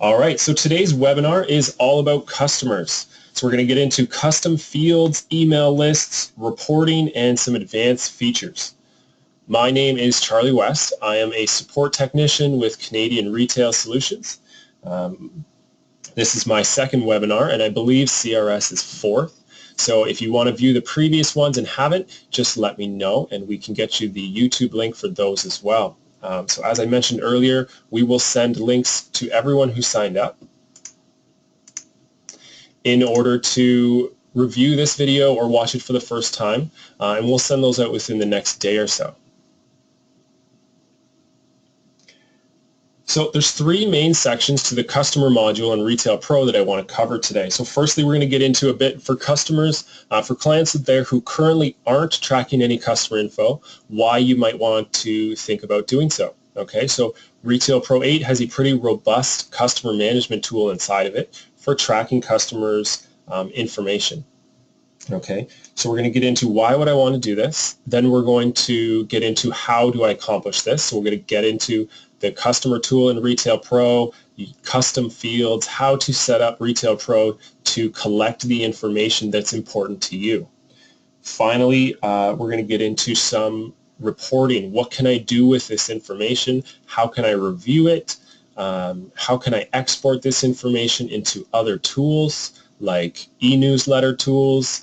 All right, so today's webinar is all about customers. So we're going to get into custom fields, email lists, reporting, and some advanced features. My name is Charlie West. I am a support technician with Canadian Retail Solutions. This is my second webinar, and I believe CRS is fourth. So if you want to view the previous ones and haven't, just let me know, and we can get you the YouTube link for those as well. So as I mentioned earlier, we will send links to everyone who signed up in order to review this video or watch it for the first time, and we'll send those out within the next day or so. So there's three main sections to the customer module in Retail Pro that I want to cover today. So firstly, we're going to get into a bit for customers, for clients out there who currently aren't tracking any customer info, why you might want to think about doing so. Okay, so Retail Pro 8 has a pretty robust customer management tool inside of it for tracking customers' information. Okay, so we're going to get into why would I want to do this. Then we're going to get into how do I accomplish this. So we're going to get into the customer tool in Retail Pro, custom fields, how to set up Retail Pro to collect the information that's important to you. Finally, we're going to get into some reporting. What can I do with this information? How can I review it? How can I export this information into other tools like e-newsletter tools,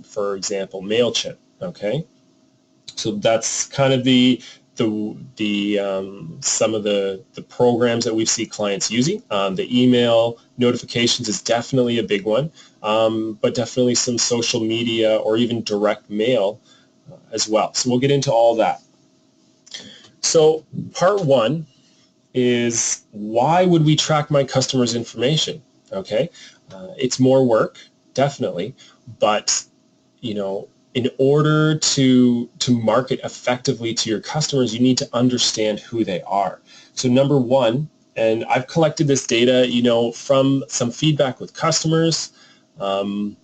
for example, MailChimp, okay? So that's kind of some of the programs that we see clients using. The email notifications is definitely a big one, but definitely some social media or even direct mail as well. So we'll get into all that. So part one is why would we track my customers' information? Okay, it's more work, definitely, but you know, in order to market effectively to your customers, you need to understand who they are. So number one, and I've collected this data, you know, from some feedback with customers, but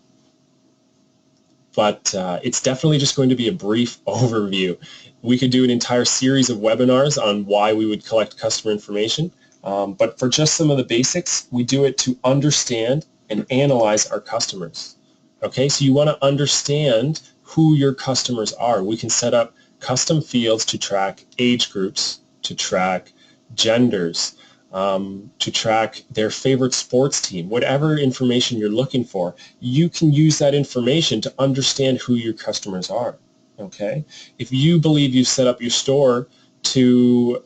it's definitely just going to be a brief overview. We could do an entire series of webinars on why we would collect customer information, but for just some of the basics, we do it to understand and analyze our customers. Okay, so you want to understand who your customers are. We can set up custom fields to track age groups, to track genders, to track their favorite sports team. Whatever information you're looking for, you can use that information to understand who your customers are. Okay, if you believe you've set up your store to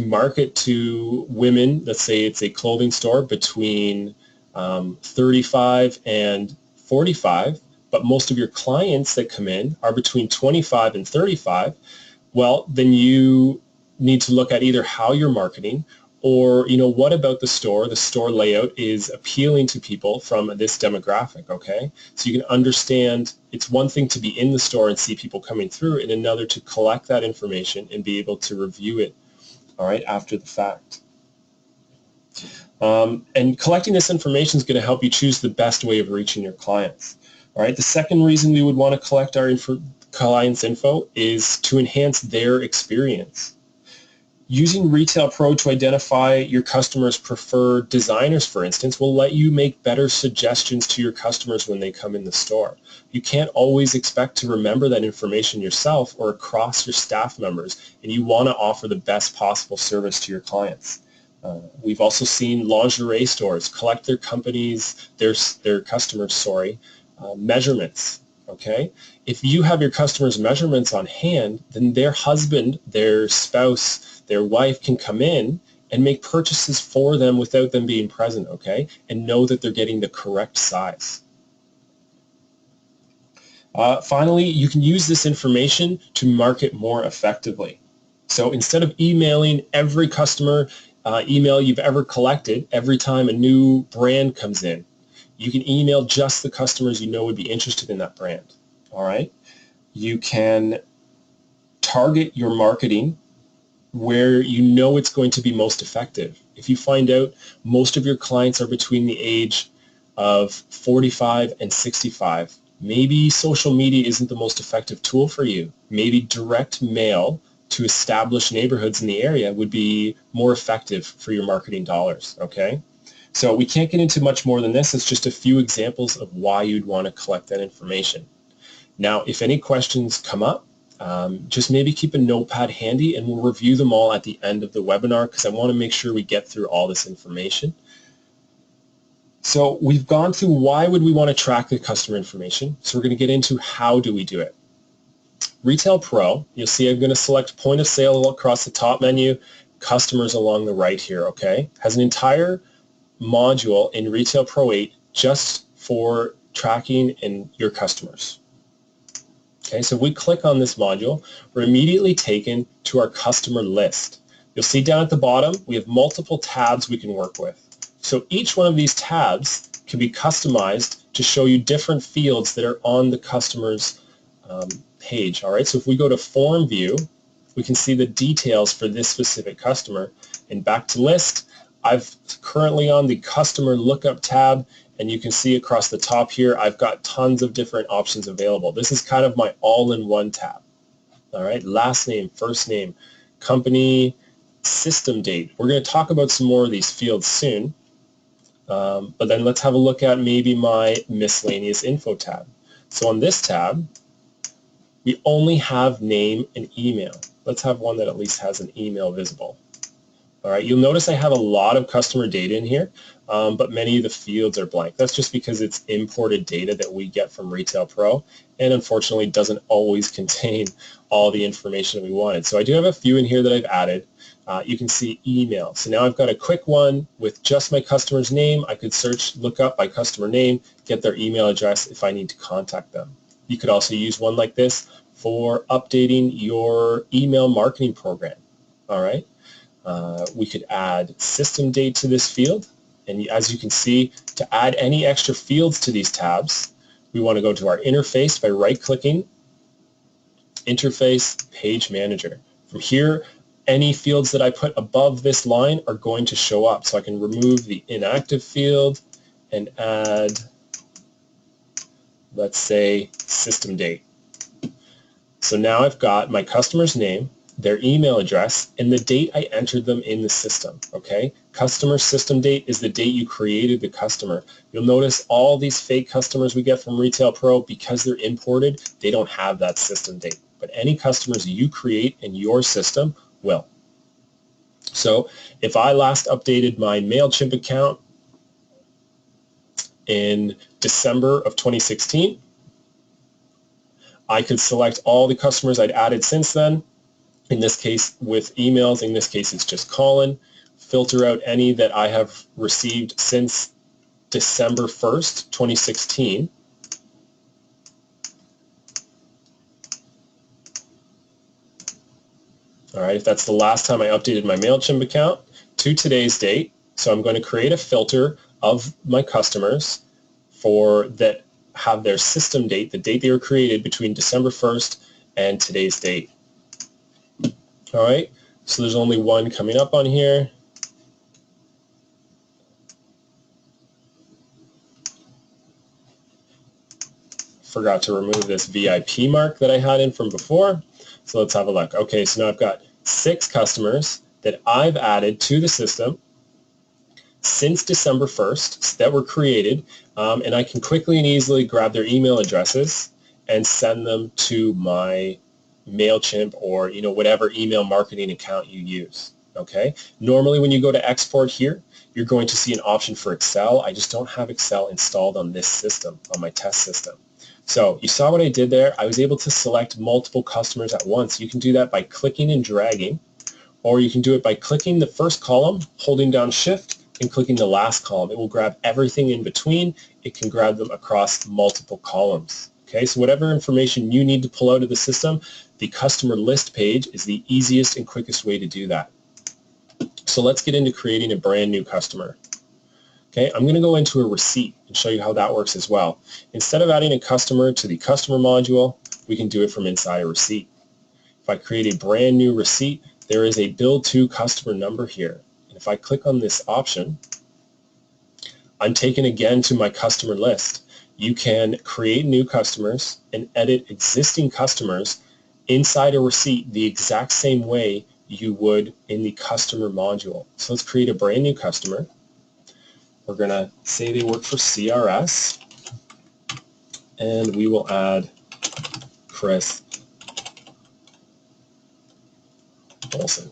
market to women, let's say it's a clothing store between 35 and 45, but most of your clients that come in are between 25 and 35, well, then you need to look at either how you're marketing or, you know, what about the store layout is appealing to people from this demographic, okay? So you can understand it's one thing to be in the store and see people coming through and another to collect that information and be able to review it, all right, after the fact. And collecting this information is going to help you choose the best way of reaching your clients. All right. The second reason we would want to collect our clients' info is to enhance their experience. Using Retail Pro to identify your customers' preferred designers, for instance, will let you make better suggestions to your customers when they come in the store. You can't always expect to remember that information yourself or across your staff members, and you want to offer the best possible service to your clients. We've also seen lingerie stores collect their customers' measurements. Okay, if you have your customers' measurements on hand, then their husband, their spouse, their wife can come in and make purchases for them without them being present. Okay, and know that they're getting the correct size. Finally, you can use this information to market more effectively. So instead of emailing every customer email you've ever collected every time a new brand comes in, you can email just the customers you know would be interested in that brand. All right. You can target your marketing where you know it's going to be most effective. If you find out most of your clients are between the age of 45 and 65, maybe social media isn't the most effective tool for you. Maybe direct mail to establish neighborhoods in the area would be more effective for your marketing dollars, okay? So we can't get into much more than this. It's just a few examples of why you'd want to collect that information. Now, if any questions come up, just maybe keep a notepad handy and we'll review them all at the end of the webinar because I want to make sure we get through all this information. So we've gone through why would we want to track the customer information. So we're going to get into how do we do it. Retail Pro, you'll see I'm going to select point of sale across the top menu, customers along the right here, okay? Has an entire module in Retail Pro 8 just for tracking in your customers. Okay, so if we click on this module, we're immediately taken to our customer list. You'll see down at the bottom, we have multiple tabs we can work with. So each one of these tabs can be customized to show you different fields that are on the customer's page. All right, so if we go to Form View, we can see the details for this specific customer. And back to List, I've currently on the Customer Lookup tab, and you can see across the top here, I've got tons of different options available. This is kind of my all-in-one tab. All right, last name, first name, company, system date. We're going to talk about some more of these fields soon. But then let's have a look at maybe my miscellaneous info tab. So on this tab, we only have name and email. Let's have one that at least has an email visible. All right, you'll notice I have a lot of customer data in here, but many of the fields are blank. That's just because it's imported data that we get from Retail Pro, and unfortunately doesn't always contain all the information we wanted. So I do have a few in here that I've added. You can see email. So now I've got a quick one with just my customer's name. I could search, look up by customer name, get their email address if I need to contact them. You could also use one like this for updating your email marketing program. All right. We could add system date to this field. And as you can see, to add any extra fields to these tabs, we want to go to our interface by right-clicking, Interface, Page Manager. From here, any fields that I put above this line are going to show up. So I can remove the inactive field and add, let's say, system date. So now I've got my customer's name, their email address, and the date I entered them in the system, okay? Customer system date is the date you created the customer. You'll notice all these fake customers we get from Retail Pro, because they're imported, they don't have that system date. But any customers you create in your system will. So if I last updated my MailChimp account in December of 2016, I could select all the customers I'd added since then. In this case, with emails, in this case, it's just Colin. Filter out any that I have received since December 1st, 2016. All right, if that's the last time I updated my MailChimp account to today's date. So I'm going to create a filter of my customers for that have their system date, the date they were created between December 1st and today's date. All right, so there's only one coming up on here. Forgot to remove this VIP mark that I had in from before. So let's have a look. Okay, so now I've got 6 customers that I've added to the system since December 1st that were created, and I can quickly and easily grab their email addresses and send them to my MailChimp or whatever email marketing account you use. Okay. Normally when you go to export here, you're going to see an option for Excel. I just don't have Excel installed on this system, on my test system. So you saw what I did there. I was able to select multiple customers at once. You can do that by clicking and dragging, or you can do it by clicking the first column, holding down Shift, and clicking the last column. It will grab everything in between. It can grab them across multiple columns. Okay, so whatever information you need to pull out of the system, the customer list page is the easiest and quickest way to do that. So let's get into creating a brand new customer. Okay, I'm going to go into a receipt and show you how that works as well. Instead of adding a customer to the customer module, we can do it from inside a receipt. If I create a brand new receipt, there is a bill to customer number here. And if I click on this option, I'm taken again to my customer list. You can create new customers and edit existing customers inside a receipt the exact same way you would in the customer module. So let's create a brand new customer. We're going to say they work for CRS, and we will add Chris Olson.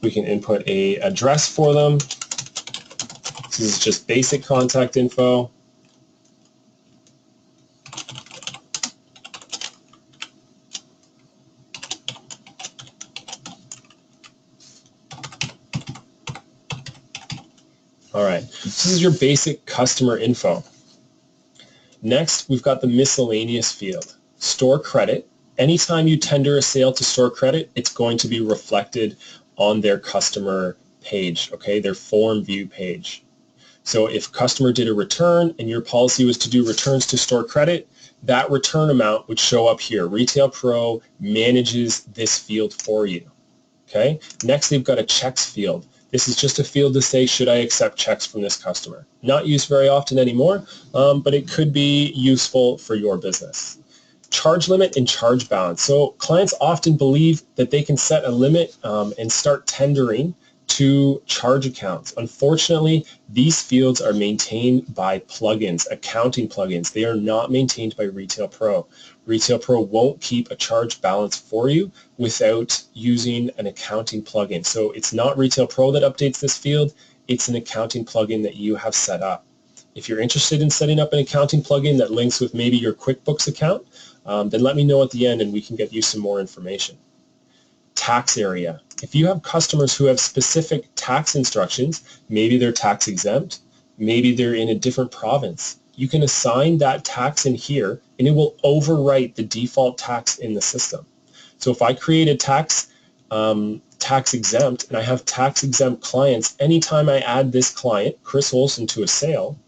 We can input a address for them. This is just basic contact info. All right, this is your basic customer info. Next, we've got the miscellaneous field. Store credit. Anytime you tender a sale to Store Credit, it's going to be reflected on their customer page, okay, their form view page. So if customer did a return and your policy was to do returns to Store Credit, that return amount would show up here. Retail Pro manages this field for you, okay? Next, they've got a checks field. This is just a field to say, should I accept checks from this customer? Not used very often anymore, but it could be useful for your business. Charge limit and charge balance. So clients often believe that they can set a limit and start tendering to charge accounts. Unfortunately, these fields are maintained by plugins, accounting plugins. They are not maintained by Retail Pro. Retail Pro won't keep a charge balance for you without using an accounting plugin. So it's not Retail Pro that updates this field, it's an accounting plugin that you have set up. If you're interested in setting up an accounting plugin that links with maybe your QuickBooks account, then let me know at the end and we can get you some more information. Tax area. If you have customers who have specific tax instructions, maybe they're tax exempt, maybe they're in a different province, you can assign that tax in here and it will overwrite the default tax in the system. So if I create a tax exempt and I have tax exempt clients, anytime I add this client, Chris Olson, to a sale,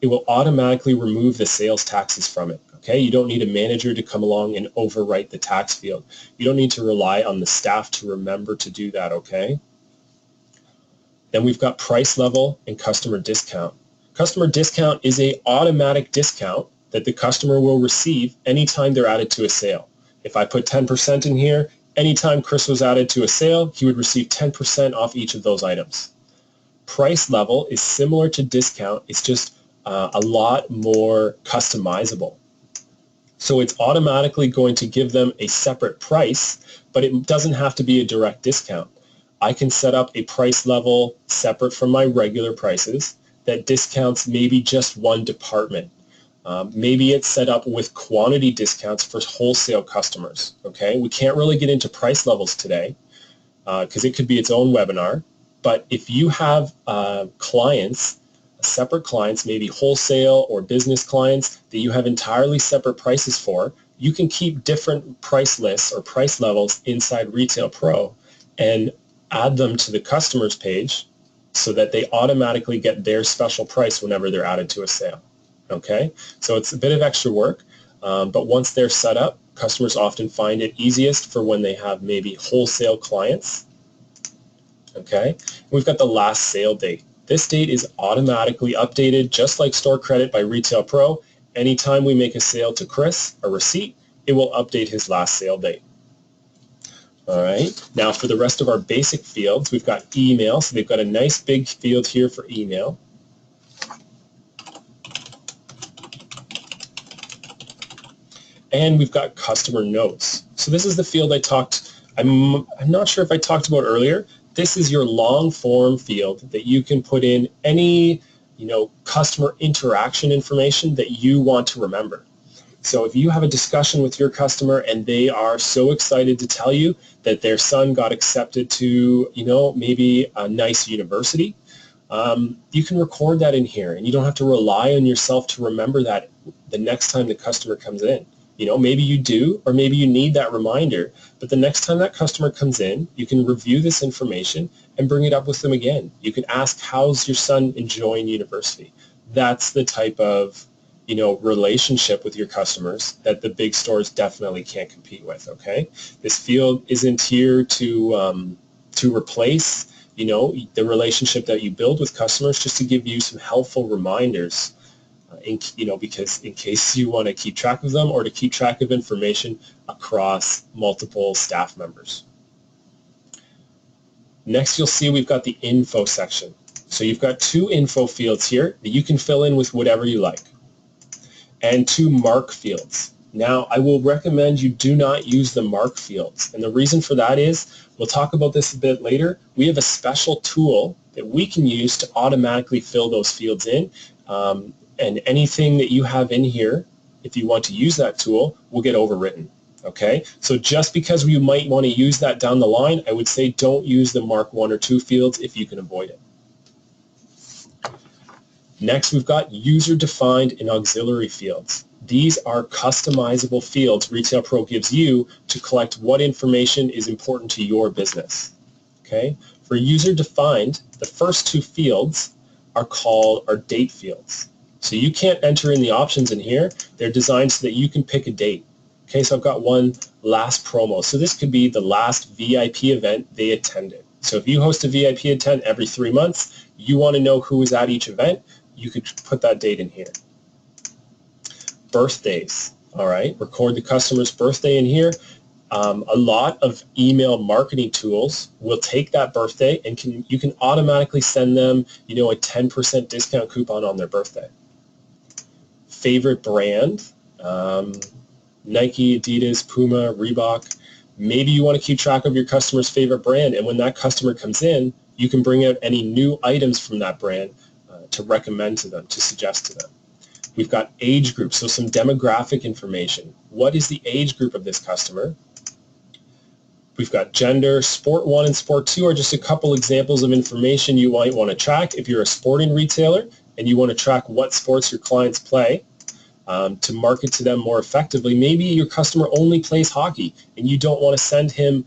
it will automatically remove the sales taxes from it. Okay, you don't need a manager to come along and overwrite the tax field. You don't need to rely on the staff to remember to do that, okay? Then we've got price level and customer discount. Customer discount is an automatic discount that the customer will receive anytime they're added to a sale. If I put 10% in here, anytime Chris was added to a sale, he would receive 10% off each of those items. Price level is similar to discount, it's just a lot more customizable. So it's automatically going to give them a separate price, but it doesn't have to be a direct discount. I can set up a price level separate from my regular prices that discounts maybe just one department. Maybe it's set up with quantity discounts for wholesale customers. Okay, we can't really get into price levels today because it could be its own webinar. But if you have clients, separate clients, maybe wholesale or business clients that you have entirely separate prices for, you can keep different price lists or price levels inside Retail Pro and add them to the customers page so that they automatically get their special price whenever they're added to a sale. Okay, so it's a bit of extra work, but once they're set up, customers often find it easiest for when they have maybe wholesale clients. Okay, we've got the last sale date. This date is automatically updated just like Store Credit by Retail Pro. Anytime we make a sale to Chris, a receipt, it will update his last sale date. All right, now for the rest of our basic fields, we've got email. So they've got a nice big field here for email. And we've got customer notes. So this is the field I'm not sure if I talked about earlier. This is your long form field that you can put in any, customer interaction information that you want to remember. So if you have a discussion with your customer and they are so excited to tell you that their son got accepted to, maybe a nice university, you can record that in here and you don't have to rely on yourself to remember that the next time the customer comes in. Maybe you do, or maybe you need that reminder, but the next time that customer comes in, you can review this information and bring it up with them again. You can ask, how's your son enjoying university? That's the type of, relationship with your customers that the big stores definitely can't compete with, okay? This field isn't here to replace, the relationship that you build with customers, just to give you some helpful reminders because in case you want to keep track of them or to keep track of information across multiple staff members. Next, you'll see we've got the info section. So you've got 2 info fields here that you can fill in with whatever you like, and 2 mark fields. Now, I will recommend you do not use the mark fields, and the reason for that is, we'll talk about this a bit later, we have a special tool that we can use to automatically fill those fields in, and anything that you have in here, if you want to use that tool, will get overwritten. Okay, so just because you might want to use that down the line, I would say don't use the mark 1 or 2 fields if you can avoid it. Next, we've got user-defined and auxiliary fields. These are customizable fields Retail Pro gives you to collect what information is important to your business. Okay, for user-defined, the first 2 fields are date fields. So you can't enter in the options in here. They're designed so that you can pick a date. Okay, so I've got one last promo. So this could be the last VIP event they attended. So if you host a VIP event every 3 months, you want to know who was at each event, you could put that date in here. Birthdays, all right, record the customer's birthday in here. A lot of email marketing tools will take that birthday and you can automatically send them, a 10% discount coupon on their birthday. Favorite brand, Nike, Adidas, Puma, Reebok. Maybe you want to keep track of your customer's favorite brand, and when that customer comes in, you can bring out any new items from that brand to recommend to them, to suggest to them. We've got age groups, so some demographic information. What is the age group of this customer? We've got gender. Sport 1 and Sport 2 are just a couple examples of information you might want to track if you're a sporting retailer and you want to track what sports your clients play. To market to them more effectively. Maybe your customer only plays hockey and you don't want to send him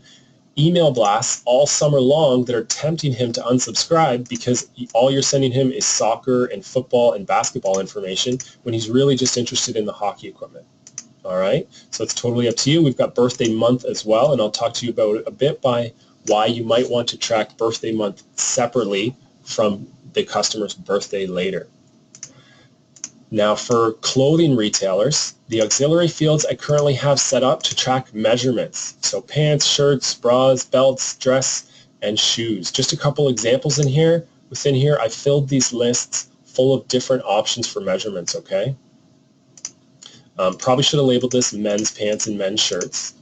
email blasts all summer long that are tempting him to unsubscribe because all you're sending him is soccer and football and basketball information when he's really just interested in the hockey equipment. All right, so it's totally up to you. We've got birthday month as well, and I'll talk to you about it a bit by why you might want to track birthday month separately from the customer's birthday later. Now for clothing retailers, the auxiliary fields I currently have set up to track measurements. So pants, shirts, bras, belts, dress, and shoes. Just a couple examples in here. Within here, I filled these lists full of different options for measurements, okay? Probably should have labeled this men's pants and men's shirts.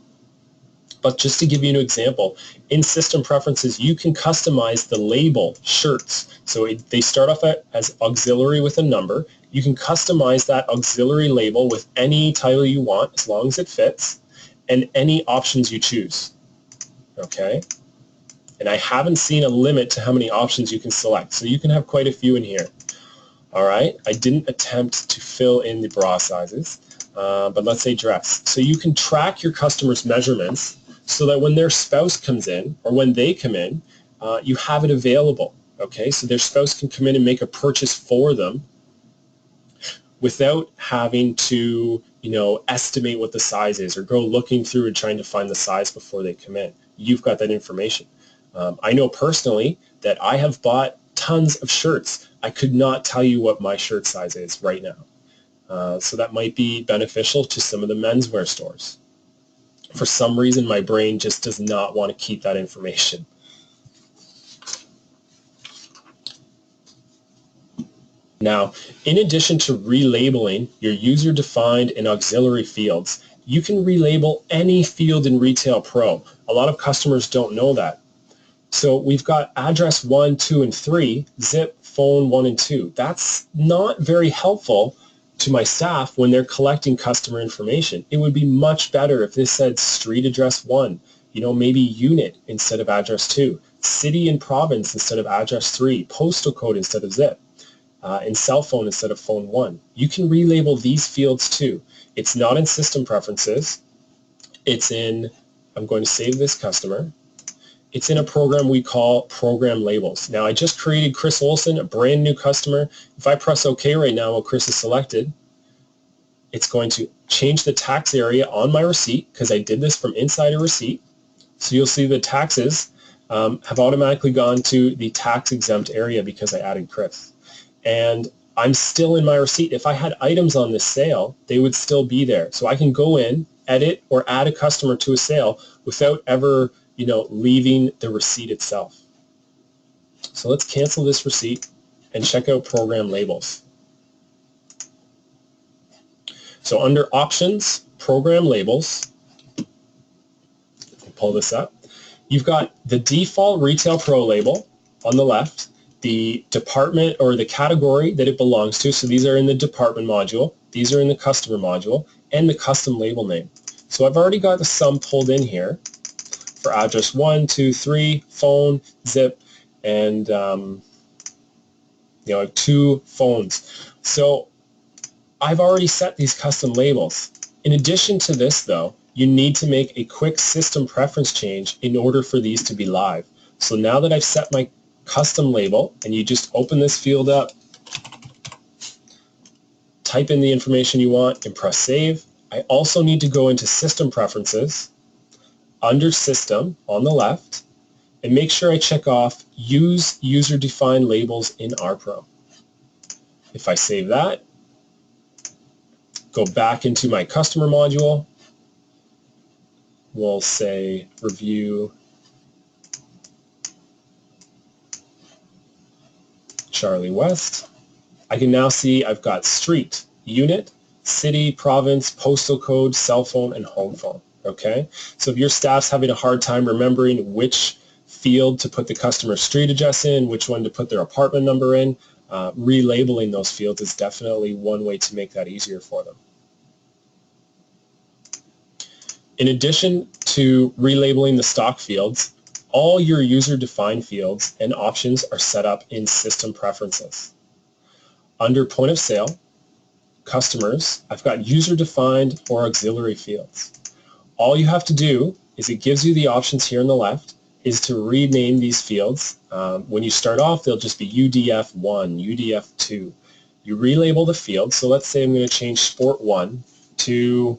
But just to give you an example, in system preferences, you can customize the label shirts. So they start off as auxiliary with a number. You can customize that auxiliary label with any title you want as long as it fits and any options you choose. Okay? And I haven't seen a limit to how many options you can select. So you can have quite a few in here. All right? I didn't attempt to fill in the bra sizes, but let's say dress. So you can track your customer's measurements so that when their spouse comes in or when they come in, you have it available. Okay? So their spouse can come in and make a purchase for them without having to, estimate what the size is or go looking through and trying to find the size before they come in. You've got that information. I know personally that I have bought tons of shirts. I could not tell you what my shirt size is right now. So that might be beneficial to some of the menswear stores. For some reason, my brain just does not want to keep that information. Now, in addition to relabeling your user-defined and auxiliary fields, you can relabel any field in Retail Pro. A lot of customers don't know that. So we've got address 1, 2, and 3, zip, phone 1 and 2. That's not very helpful to my staff when they're collecting customer information. It would be much better if this said street address 1, maybe unit instead of address 2, city and province instead of address 3, postal code instead of zip. And cell phone instead of phone 1. You can relabel these fields too. It's not in system preferences. It's in, I'm going to save this customer. It's in a program we call program labels. Now I just created Chris Olson, a brand new customer. If I press OK right now while Chris is selected, it's going to change the tax area on my receipt because I did this from inside a receipt. So you'll see the taxes have automatically gone to the tax exempt area because I added Chris. And I'm still in my receipt. If I had items on this sale, they would still be there. So I can go in, edit, or add a customer to a sale without ever, leaving the receipt itself. So let's cancel this receipt and check out program labels. So under options, program labels, pull this up. You've got the default Retail Pro label on the left, the department or the category that it belongs to. So these are in the department module, these are in the customer module, and the custom label name. So I've already got the sum pulled in here for address 1, 2, 3, phone, zip, and 2 phones. So I've already set these custom labels. In addition to this, though, you need to make a quick system preference change in order for these to be live. So now that I've set my custom label, and you just open this field up, type in the information you want, and press save. I also need to go into system preferences, under system on the left, and make sure I check off use user-defined labels in RPro. If I save that, go back into my customer module, we'll say review Charlie West. I can now see I've got street, unit, city, province, postal code, cell phone, and home phone. Okay, so if your staff's having a hard time remembering which field to put the customer street address in, which one to put their apartment number in, relabeling those fields is definitely one way to make that easier for them. In addition to relabeling the stock fields, all your user-defined fields and options are set up in System Preferences. Under Point of Sale, Customers, I've got user-defined or auxiliary fields. All you have to do is, it gives you the options here on the left, is to rename these fields. When you start off, they'll just be UDF1, UDF2. You relabel the field. So let's say I'm going to change Sport 1 to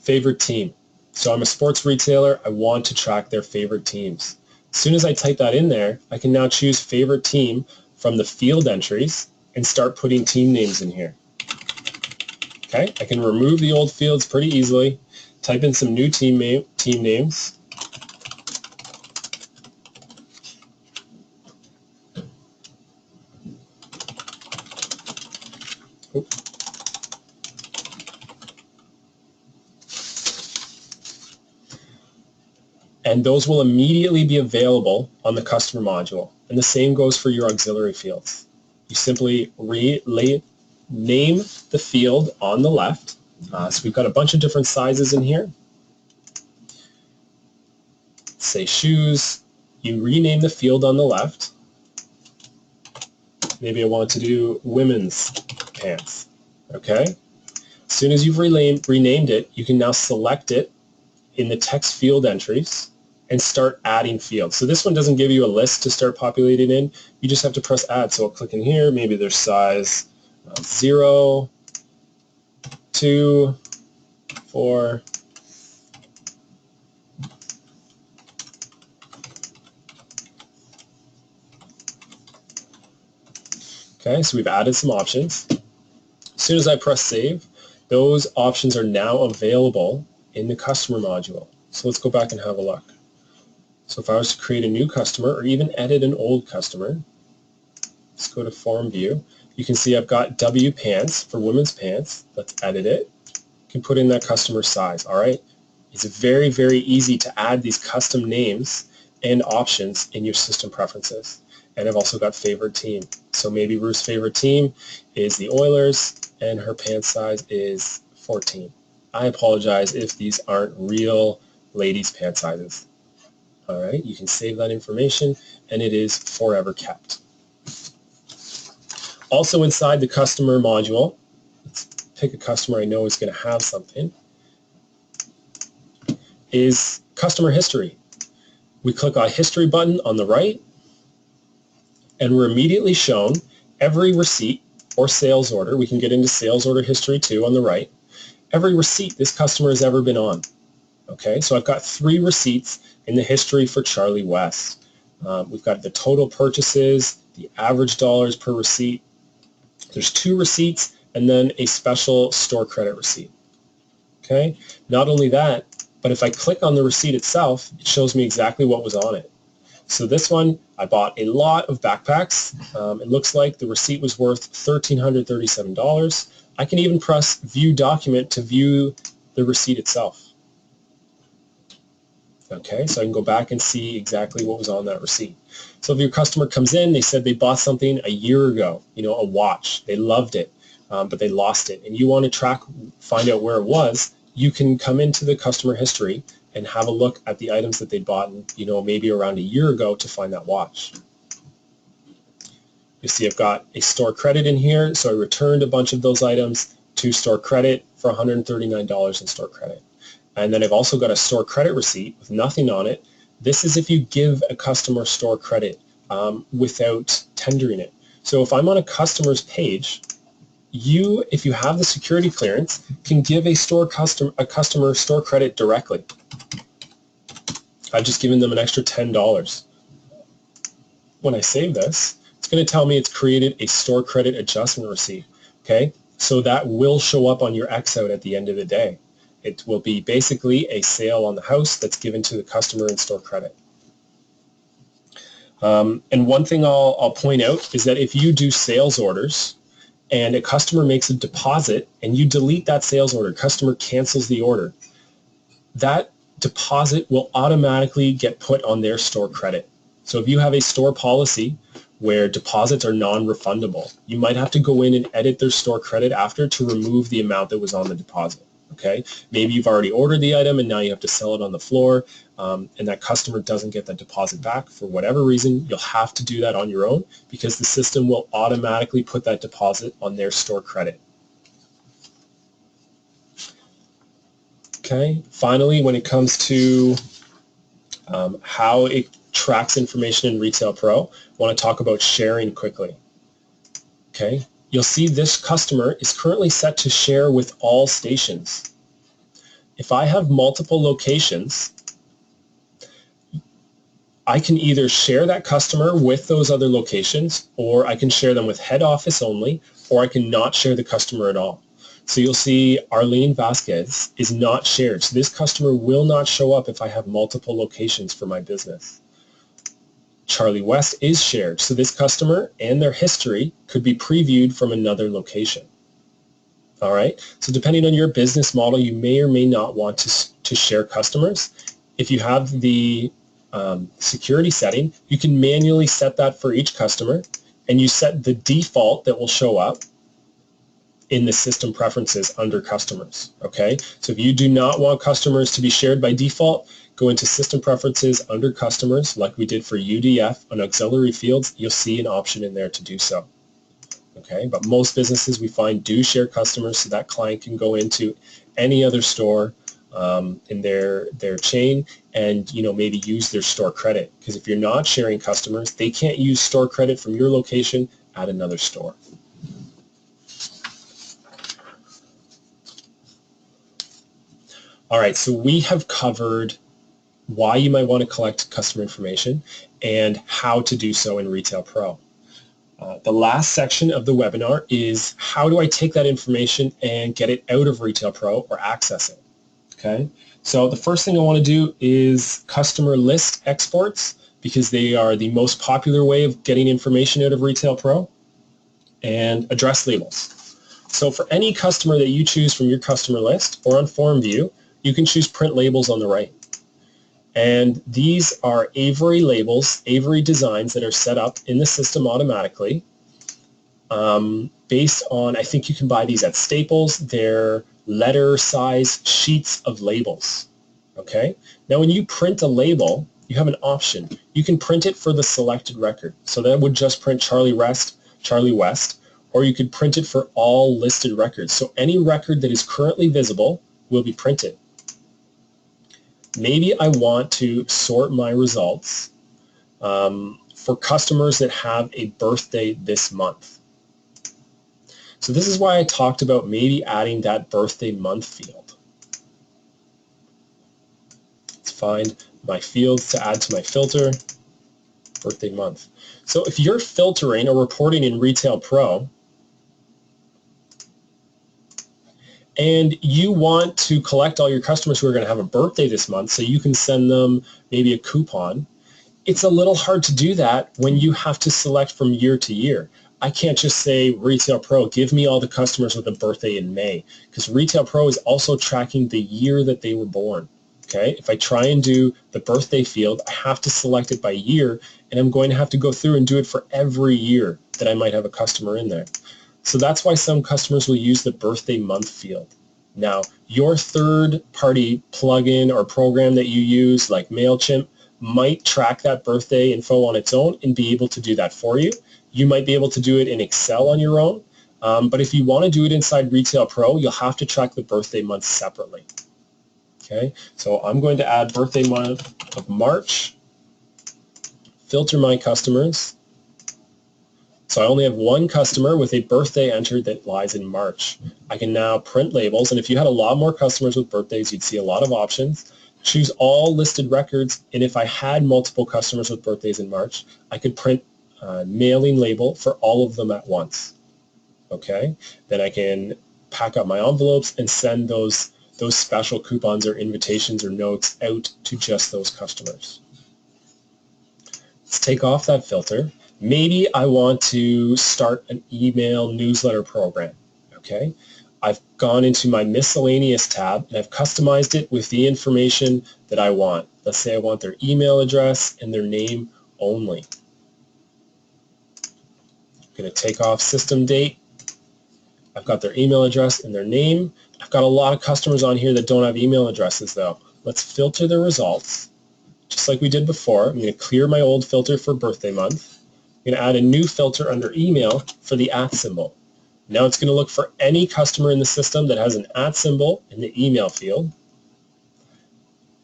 favorite team. So I'm a sports retailer. I want to track their favorite teams. As soon as I type that in there, I can now choose favorite team from the field entries and start putting team names in here. Okay, I can remove the old fields pretty easily, type in some new team names. Oops. And those will immediately be available on the customer module. And the same goes for your auxiliary fields. You simply name the field on the left. So we've got a bunch of different sizes in here. Say shoes. You rename the field on the left. Maybe I want to do women's pants. Okay. As soon as you've renamed it, you can now select it in the text field entries and start adding fields. So this one doesn't give you a list to start populating in. You just have to press add. So I'll click in here. Maybe there's size 0, 2, 4. Okay, so we've added some options. As soon as I press save, those options are now available in the customer module. So let's go back and have a look. So if I was to create a new customer or even edit an old customer, let's go to form view. You can see I've got W pants for women's pants. Let's edit it. You can put in that customer size. All right. It's very, very easy to add these custom names and options in your system preferences. And I've also got favorite team. So maybe Ruth's favorite team is the Oilers and her pant size is 14. I apologize if these aren't real ladies' pant sizes. All right, you can save that information and it is forever kept. Also inside the customer module, let's pick a customer I know is going to have something, is customer history. We click on history button on the right and we're immediately shown every receipt or sales order. We can get into sales order history too on the right. Every receipt this customer has ever been on. Okay, so I've got 3 receipts in the history for Charlie West. We've got the total purchases, the average dollars per receipt. There's 2 receipts and then a special store credit receipt. Okay. Not only that, but if I click on the receipt itself, it shows me exactly what was on it. So this one, I bought a lot of backpacks. It looks like the receipt was worth $1,337. I can even press View Document to view the receipt itself. Okay, so I can go back and see exactly what was on that receipt. So if your customer comes in, they said they bought something a year ago, a watch. They loved it, but they lost it. And you want to find out where it was, you can come into the customer history and have a look at the items that they bought, maybe around a year ago to find that watch. You see I've got a store credit in here, so I returned a bunch of those items to store credit for $139 in store credit. And then I've also got a store credit receipt with nothing on it. This is if you give a customer store credit without tendering it. So if I'm on a customer's page, if you have the security clearance, can give a customer store credit directly. I've just given them an extra $10. When I save this, it's going to tell me it's created a store credit adjustment receipt. Okay, so that will show up on your X-out at the end of the day. It will be basically a sale on the house that's given to the customer in store credit. And one thing I'll point out is that if you do sales orders and a customer makes a deposit and you delete that sales order, customer cancels the order, that deposit will automatically get put on their store credit. So if you have a store policy where deposits are non-refundable, you might have to go in and edit their store credit after to remove the amount that was on the deposit. Okay, maybe you've already ordered the item and now you have to sell it on the floor, and that customer doesn't get that deposit back for whatever reason. You'll have to do that on your own because the system will automatically put that deposit on their store credit. Okay, finally, when it comes to how it tracks information in Retail Pro, I want to talk about sharing quickly. Okay. You'll see this customer is currently set to share with all stations. If I have multiple locations, I can either share that customer with those other locations, or I can share them with head office only, or I can not share the customer at all. So you'll see Arlene Vasquez is not shared. So this customer will not show up if I have multiple locations for my business. Charlie West is shared, so this customer and their history could be previewed from another location. All right, so depending on your business model, you may or may not want to share customers. If you have the security setting, you can manually set that for each customer, and you set the default that will show up in the system preferences under customers. Okay, so if you do not want customers to be shared by default, go into System Preferences under Customers, like we did for UDF on auxiliary fields. You'll see an option in there to do so. Okay, but most businesses we find do share customers, so that client can go into any other store in their chain and maybe use their store credit. Because if you're not sharing customers, they can't use store credit from your location at another store. All right, so we have covered why you might want to collect customer information and how to do so in Retail Pro. The last section of the webinar is how do I take that information and get it out of Retail Pro or access it. Okay, so the first thing I want to do is customer list exports, because they are the most popular way of getting information out of Retail Pro, and address labels. So for any customer that you choose from your customer list or on Form View, you can choose print labels on the right. And these are Avery labels, Avery designs that are set up in the system automatically based on, I think you can buy these at Staples. They're letter size sheets of labels. Okay. Now when you print a label, you have an option. You can print it for the selected record. So that would just print Charlie West, or you could print it for all listed records. So any record that is currently visible will be printed. Maybe I want to sort my results for customers that have a birthday this month. So this is why I talked about maybe adding that birthday month field. Let's find my fields to add to my filter. birthday month. So if you're filtering or reporting in Retail Pro, and you want to collect all your customers who are going to have a birthday this month so you can send them maybe a coupon, it's a little hard to do that when you have to select from year to year. I can't just say, Retail Pro, give me all the customers with a birthday in May, because Retail Pro is also tracking the year that they were born. Okay? If I try and do the birthday field, I have to select it by year, and I'm going to have to go through and do it for every year that I might have a customer in there. So that's why some customers will use the birthday month field. Now, your third-party plugin or program that you use, like MailChimp, might track that birthday info on its own and be able to do that for you. You might be able to do it in Excel on your own, but if you want to do it inside Retail Pro, you'll have to track the birthday month separately. Okay, so I'm going to add birthday month of March, filter my customers. So I only have one customer with a birthday entered that lies in March. I can now print labels, and if you had a lot more customers with birthdays, you'd see a lot of options. Choose all listed records, and if I had multiple customers with birthdays in March, I could print a mailing label for all of them at once. Okay? Then I can pack up my envelopes and send those special coupons or invitations or notes out to just those customers. Let's take off that filter. Maybe I want to start an email newsletter program. Okay? I've gone into my miscellaneous tab and I've customized it with the information that I want. Let's say I want their email address and their name only. I'm going to take off system date. I've got their email address and their name. I've got a lot of customers on here that don't have email addresses though. Let's filter the results. Just like we did before, I'm going to clear my old filter for birthday month. I'm going to add a new filter under email for the @ symbol. Now it's going to look for any customer in the system that has an @ symbol in the email field.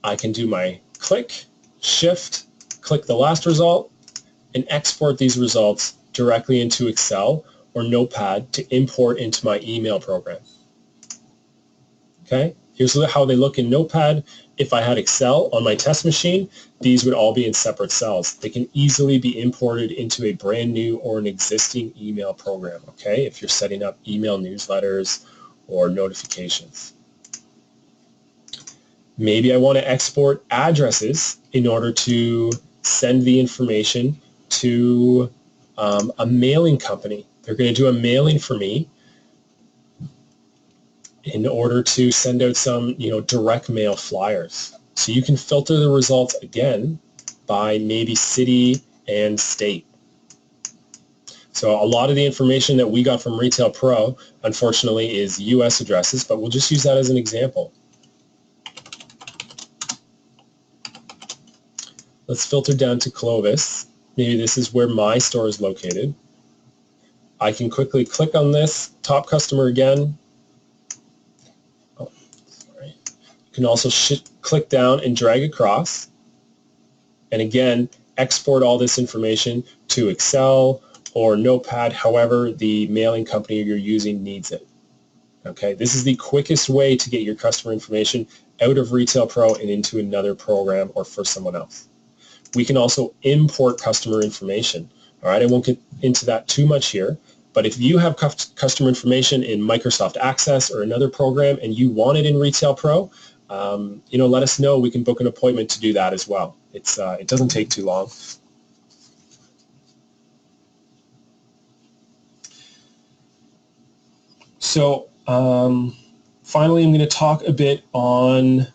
I can do my click, shift, click the last result, and export these results directly into Excel or Notepad to import into my email program. Okay, here's how they look in Notepad. If I had Excel on my test machine, these would all be in separate cells. They can easily be imported into a brand new or an existing email program, okay, if you're setting up email newsletters or notifications. Maybe I want to export addresses in order to send the information to a mailing company. They're going to do a mailing for me in order to send out some, direct mail flyers. So you can filter the results again by maybe city and state. So a lot of the information that we got from Retail Pro, unfortunately, is US addresses, but we'll just use that as an example. Let's filter down to Clovis. Maybe this is where my store is located. I can quickly click on this top customer again. You can also click down and drag across, and again export all this information to Excel or Notepad, however the mailing company you're using needs it. Okay, this is the quickest way to get your customer information out of Retail Pro and into another program or for someone else. We can also import customer information. All right, I won't get into that too much here, but if you have customer information in Microsoft Access or another program and you want it in Retail Pro, let us know. We can book an appointment to do that as well. It doesn't take too long. So finally, I'm going to talk a bit on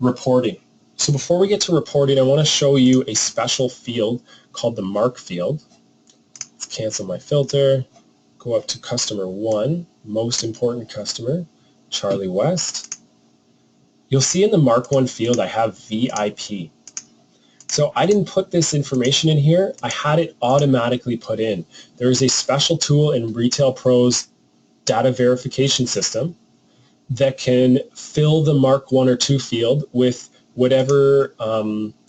reporting. So before we get to reporting, I want to show you a special field called the Mark field. Let's cancel my filter, go up to customer 1, most important customer, Charlie West. You'll see in the Mark 1 field I have VIP. So I didn't put this information in here. I had it automatically put in. There is a special tool in Retail Pro's data verification system that can fill the Mark 1 or 2 field with whatever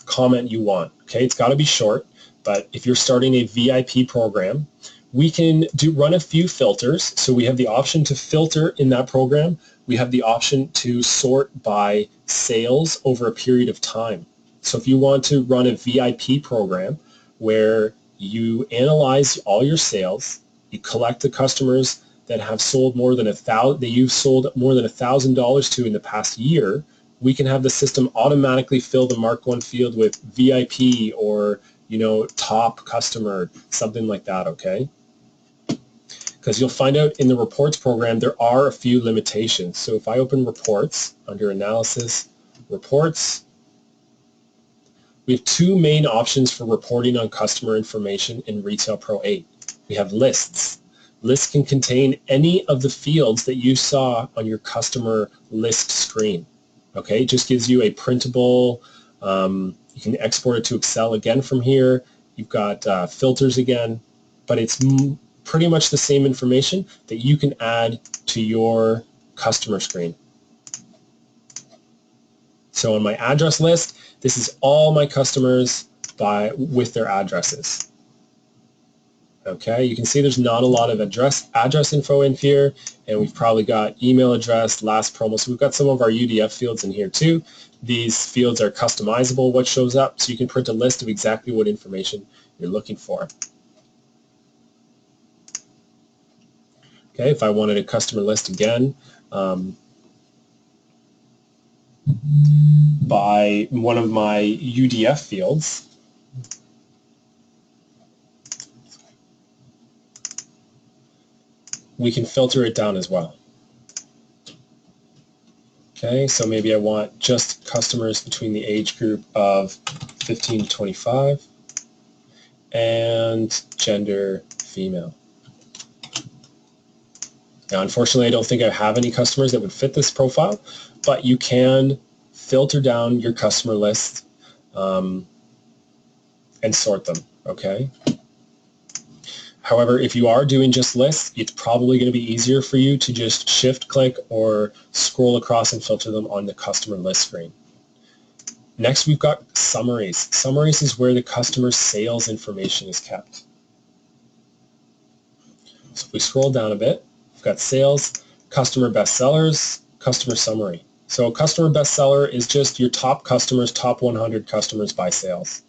comment you want. Okay, it's got to be short, but if you're starting a VIP program, we can run a few filters. So we have the option to filter in that program. We have the option to sort by sales over a period of time. So if you want to run a VIP program where you analyze all your sales, you collect the customers that have sold more than that you've sold more than $1,000 to in the past year. We can have the system automatically fill the Mark 1 field with VIP or, top customer, something like that, okay? Because you'll find out in the reports program there are a few limitations. So if I open reports under analysis, reports, we have two main options for reporting on customer information in Retail Pro 8. We have lists. Lists can contain any of the fields that you saw on your customer list screen. Okay, it just gives you a printable, you can export it to Excel again from here. You've got filters again, but it's pretty much the same information that you can add to your customer screen. So on my address list, this is all my customers with their addresses. Okay, you can see there's not a lot of address info in here, and we've probably got email address, last promo. So we've got some of our UDF fields in here too. These fields are customizable, what shows up, so you can print a list of exactly what information you're looking for. Okay, if I wanted a customer list again, by one of my UDF fields, we can filter it down as well. Okay, so maybe I want just customers between the age group of 15 to 25 and gender female. Now, unfortunately, I don't think I have any customers that would fit this profile, but you can filter down your customer list and sort them, okay? However, if you are doing just lists, it's probably going to be easier for you to just shift-click or scroll across and filter them on the customer list screen. Next, we've got summaries. Summaries is where the customer's sales information is kept. So if we scroll down a bit, we've got sales, customer bestsellers, customer summary. So a customer bestseller is just your top customers, top 100 customers by sales.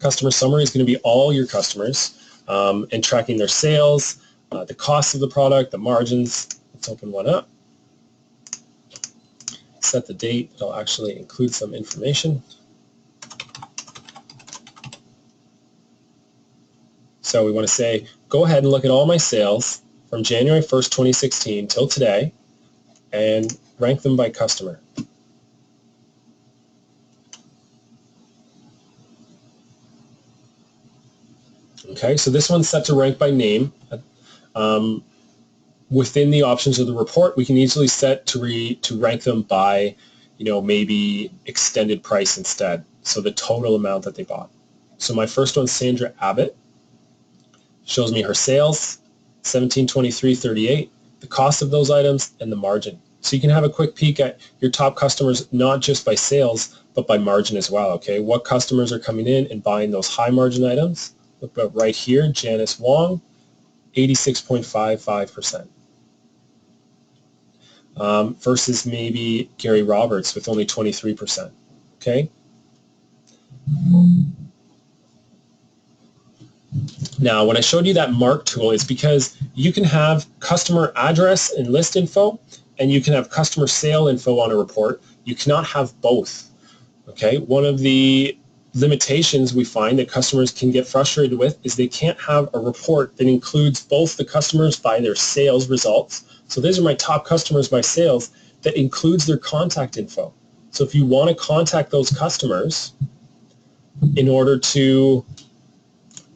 Customer summary is going to be all your customers and tracking their sales, the cost of the product, the margins. Let's open one up. Set the date. It'll actually include some information. So we want to say, go ahead and look at all my sales from January 1st, 2016 till today and rank them by customer. Okay, so this one's set to rank by name. Within the options of the report, we can easily set to rank them by, maybe extended price instead. So the total amount that they bought. So my first one, Sandra Abbott, shows me her sales, $1723.38, the cost of those items, and the margin. So you can have a quick peek at your top customers, not just by sales, but by margin as well, okay? What customers are coming in and buying those high margin items? Look at right here, Janice Wong, 86.55%. Versus maybe Gary Roberts with only 23%, okay? Now, when I showed you that mark tool, it's because you can have customer address and list info, and you can have customer sale info on a report. You cannot have both, okay? One of the limitations we find that customers can get frustrated with is they can't have a report that includes both the customers by their sales results. So these are my top customers by sales that includes their contact info. So if you want to contact those customers in order to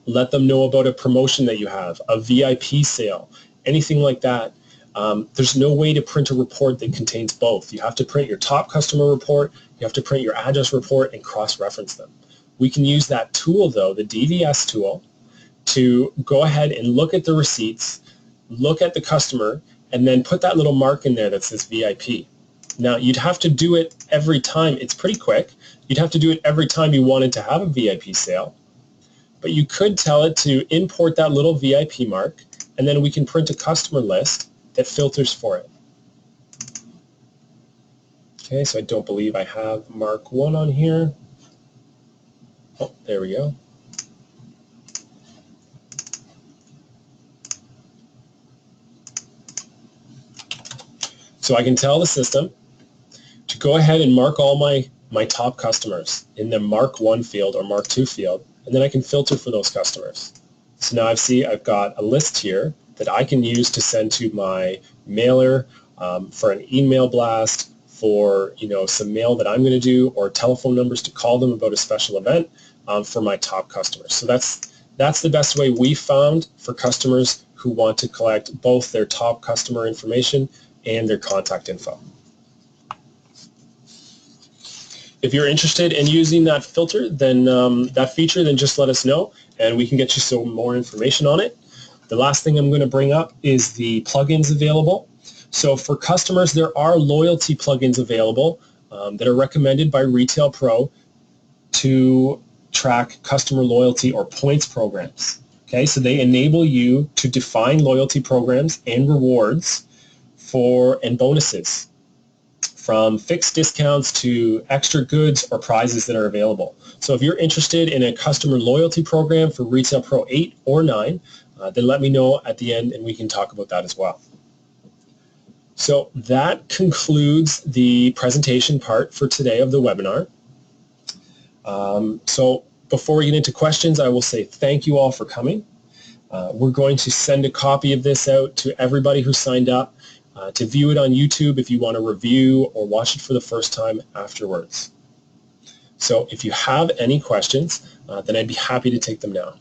let them know about a promotion that you have, a VIP sale, anything like that, there's no way to print a report that contains both. You have to print your top customer report, you have to print your address report and cross-reference them. We can use that tool though, the DVS tool, to go ahead and look at the receipts, look at the customer, and then put that little mark in there that says VIP. Now you'd have to do it every time. It's pretty quick. You'd have to do it every time you wanted to have a VIP sale. But you could tell it to import that little VIP mark, and then we can print a customer list that filters for it. Okay, so I don't believe I have Mark 1 on here. Oh, there we go. So I can tell the system to go ahead and mark all my top customers in the Mark 1 field or Mark 2 field, and then I can filter for those customers. So now I've got a list here that I can use to send to my mailer for an email blast, for some mail that I'm going to do, or telephone numbers to call them about a special event for my top customers. So that's the best way we found for customers who want to collect both their top customer information and their contact info. If you're interested in using that filter, then that feature, then just let us know and we can get you some more information on it. The last thing I'm going to bring up is the plugins available. So for customers, there are loyalty plugins available that are recommended by Retail Pro to track customer loyalty or points programs. Okay, so they enable you to define loyalty programs and rewards and bonuses, from fixed discounts to extra goods or prizes that are available. So if you're interested in a customer loyalty program for Retail Pro 8 or 9, then let me know at the end and we can talk about that as well. So that concludes the presentation part for today of the webinar. So before we get into questions, I will say thank you all for coming. We're going to send a copy of this out to everybody who signed up to view it on YouTube if you want to review or watch it for the first time afterwards. So if you have any questions, then I'd be happy to take them now.